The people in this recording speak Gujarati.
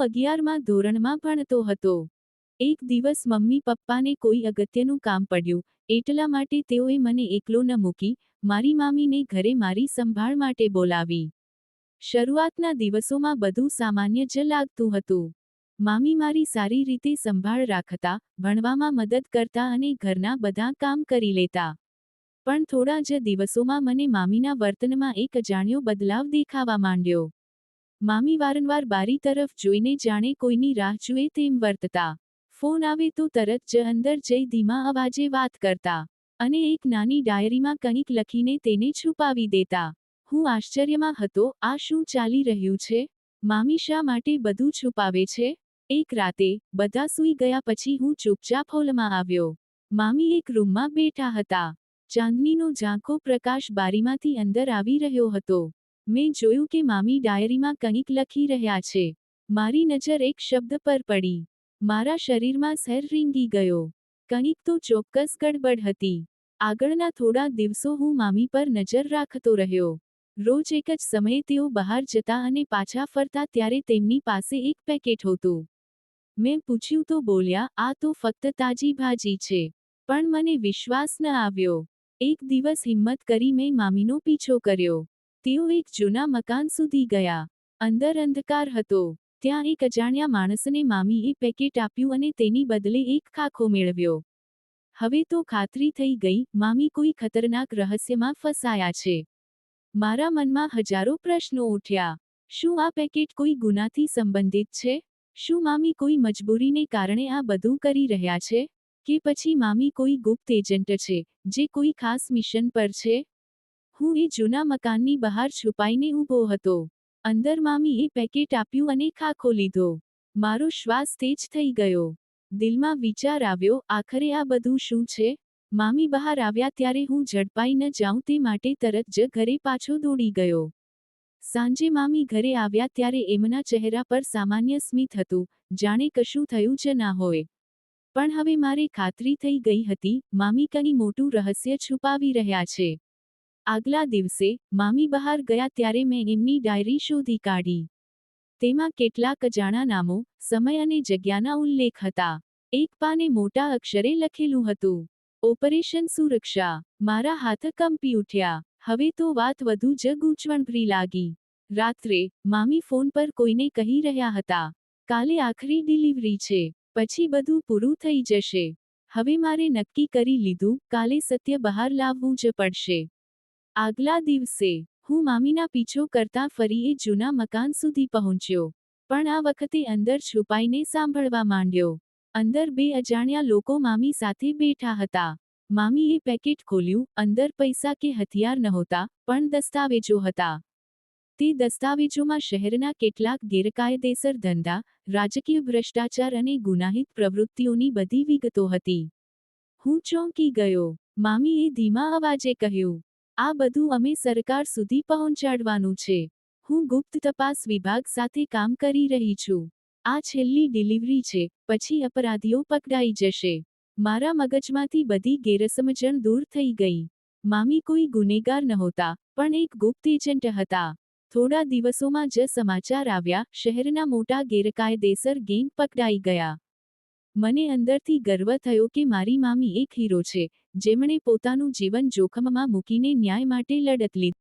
હું 11મા ધોરણમાં ભણતો હતો. એક દિવસ મમ્મી પપ્પાને કોઈ અગત્યનું કામ પડ્યું, એટલા માટે તેઓએ મને એકલો ન મૂકી મારી મામીને ઘરે મારી સંભાળ માટે બોલાવી. શરૂઆતના દિવસોમાં બધું સામાન્ય જ લાગતું હતું. મામી મારી સારી રીતે સંભાળ રાખતા, ભણવામાં મદદ કરતા અને ઘરના બધા કામ કરી લેતા. પણ થોડા જ દિવસોમાં મને મામીના વર્તનમાં એક અજાણ્યો બદલાવ દેખાવા માંડ્યો. મામી વારંવાર બારી તરફ જોઈને જાણે કોઈની રાહ જુએ તેમ વર્તતા. ફોન આવે તો તરત જ અંદર જઈ ધીમા અવાજે વાત કરતા. અને એક નાની ડાયરીમાં કંઈક લખીને તેને છુપાવી દેતા. હું આશ્ચર્યમાં હતો, આ શું ચાલી રહ્યું છે? મામી શા માટે બધું છુપાવે છે? એક રાતે, બધા સૂઈ ગયા પછી હું ચૂપચાપ હોલમાં આવ્યો. મામી એક રૂમમાં બેઠા હતા. ચાંદનીનો ઝાંખો પ્રકાશ બારીમાંથી અંદર આવી રહ્યો હતો. મેં જોયું કે મામી ડાયરીમાં કંઈક લખી રહ્યા છે. મારી નજર એક શબ્દ પર પડી. મારા શરીરમાં સહેર રીંગી ગયો. કંઈક તો ચોક્કસ ગડબડ હતી. આગળના થોડા દિવસો હું મામી પર નજર રાખતો રહ્યો. રોજ એક જ સમયે તેઓ બહાર જતા અને પાછા ફરતા ત્યારે તેમની પાસે એક પેકેટ હતું. મેં પૂછ્યું તો બોલ્યા, આ તો ફક્ત તાજી ભાજી છે. પણ મને વિશ્વાસ ન આવ્યો. એક દિવસ હિંમત કરી મેં મામીનો પીછો કર્યો. તેઓ એક જૂના મકાન સુધી ગયા. અંદર અંધકાર હતો. ત્યાં એક અજાણ્યા માણસને મામીએ પેકેટ આપ્યું અને તેની બદલે એક ખાખો મેળવ્યો. હવે તો ખાતરી થઈ ગઈ, મામી કોઈ ખતરનાક રહસ્યમાં ફસાયા છે. મારા મનમાં હજારો પ્રશ્નો ઉઠ્યા. શું આ પેકેટ કોઈ ગુનાથી સંબંધિત છે? શું મામી કોઈ મજબૂરીને કારણે આ બધું કરી રહ્યા છે? કે પછી મામી કોઈ ગુપ્ત એજન્ટ છે, જે કોઈ ખાસ મિશન પર છે? હું એ જૂના મકાનની બહાર છુપાઈને ઊભો હતો. અંદર મામીએ પેકેટ આપ્યું અને ખાખો લીધો. મારો શ્વાસ તેજ થઈ ગયો. દિલમાં વિચાર આવ્યો, આખરે આ બધું શું છે? મામી બહાર આવ્યા ત્યારે હું ઝડપાઈ ન જાઉં તે માટે તરત જ ઘરે પાછો દોડી ગયો. સાંજે મામી ઘરે આવ્યા ત્યારે એમના ચહેરા પર સામાન્ય સ્મિત હતું, જાણે કશું થયું જ ના હોય. પણ હવે મારે ખાતરી થઈ ગઈ હતી, મામી કંઈ મોટું રહસ્ય છુપાવી રહ્યા છે. આગલા દિવસે, મામી બહાર ગયા ત્યારે મેં એમની ડાયરી શોધી કાઢી. તેમાં કેટલાક અજાણા નામો, સમય અને જગ્યાના ઉલ્લેખ હતા. એક પાને મોટા અક્ષરે લખેલું હતું, ઓપરેશન સુરક્ષા. મારા હાથ કંપી ઉઠ્યા. હવે તો વાત વધુ જ ગૂંચવણભરી લાગી. રાત્રે, મામી ફોન પર કોઈને કહી રહ્યા હતા, કાલે આખરી ડિલિવરી છે. પછી બધું પૂરું થઈ જશે. હવે મારે નક્કી કરી લીધું, કાલે સત્ય બહાર લાવવું જ પડશે. આગલા દિવસે, હું મામીના પીછો કરતા ફરી એ જૂના મકાન સુધી પહોંચ્યો. પણ આ વખતે અંદર છુપાઈને સાંભળવા માંડ્યો. અંદર બે અજાણ્યા લોકો મામી સાથે બેઠા હતા. મામીએ પેકેટ ખોલ્યું, અંદર પૈસા કે હથિયાર નહોતા, પણ દસ્તાવેજો હતા. તે દસ્તાવેજોમાં શહેરના કેટલાક ગેરકાયદેસર ધંધા, રાજકીય ભ્રષ્ટાચાર અને ગુનાહિત પ્રવૃત્તિઓની બધી વિગતો હતી. હું ચોંકી ગયો. મામીએ ધીમા અવાજે કહ્યું, આ બધું અમે સરકાર સુધી પહોંચાડવાનું છે. હું ગુપ્ત તપાસ વિભાગ સાથે કામ કરી રહી છું. આ છેલ્લી ડિલિવરી છે, પછી અપરાધીઓ પકડાઈ જશે. મારા મગજમાંથી બધી ગેરસમજણ દૂર થઈ ગઈ. મામી કોઈ ગુનેગાર નહોતા, પણ એક ગુપ્ત એજન્ટ હતા. થોડા દિવસોમાં જ સમાચાર આવ્યા, શહેરના મોટા ગેરકાયદેસર ગેંગ પકડાઈ ગયા. મને અંદરથી ગર્વ થયો કે મારી મામી એક હીરો છે, જેમણે પોતાનું જીવન જોખમમાં મૂકીને ન્યાય માટે લડત લીધી.